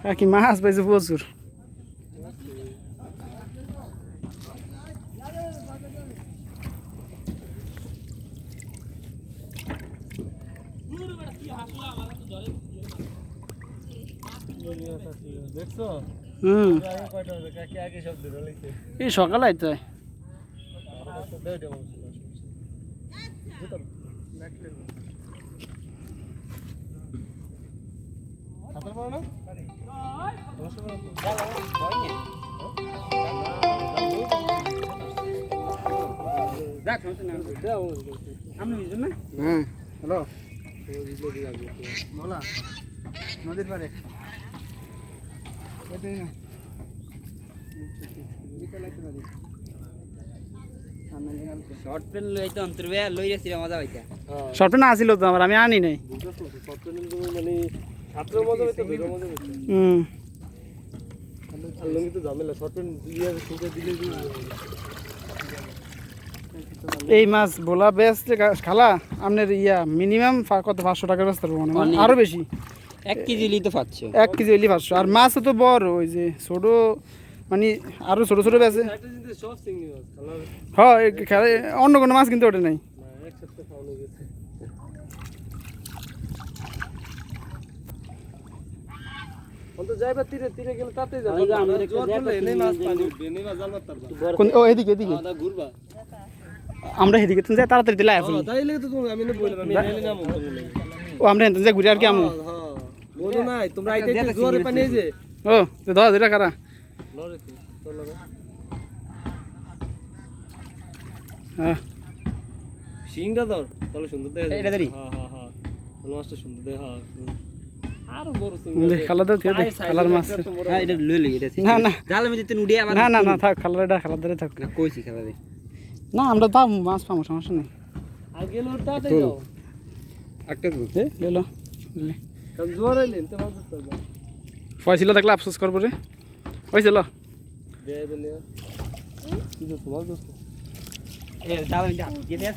কাকি মাছ পাইছে প্রচুর। এই সকালে আইতে হয়। হ্যালো নদীর পারে শর্ট পেন লইতে অন্তর্বে লই যাচ্ছি মজা হইতা। শর্ট পেন আসিল তো আমার, আমি আনি নাই। মানে ছাত্রের মজা হইতো, বেরো মজা হইতো। আর লঙ্গি তো ঝামেলা, শর্ট পেন দিয়ে শুকে দিলে এই মাছ ভোলা বেচতে খালা আপনার মিনিমাম কত 500 টাকার বেচতে পারবো মানে আরো বেশি। 1 কেজি লিতে পাচ্ছ, 1 কেজি হইলে 500। আর মাছ তো বড়, ওই যে ছোট মানে আরো ছোট ছোট বেচে। হ্যাঁ অন্য কোনো মাছ কিন্তু ওটা নাই। ও এদিকে এদিকে আমরা এদিকে তুমি যাই তাড়াতাড়ি দিলে আসো। ও আমরা এখান থেকে ঘুরে আর কি আমু। ও তো 10 টাকা কারা হ্যাঁ শিংটা ধর তাহলে সুন্দর দেখা যায়। এটা ধরি। হ্যাঁ হ্যাঁ হ্যাঁ মাছটা সুন্দর দেখা। আর বড় খালা দাও কালার মাছ। হ্যাঁ এটা লই লই এটা। না না জালের মধ্যে তুই উড়িয়ে আবার না না না থাক, খালারটা খালার ধরে থাক। না কইছি খালা দে। না আমরা পাবো মাছ, পাবো, সমস্যা নেই। আগে লোটাতে যাও একটা তো লেলো কাল জোরে লেন তো মাছ ধরতে যাও। পয়সা থাকলে আফসোস করবো রে। হয়েছিল দে বলে কি তো তোমার দোস্ত এ জালের মধ্যে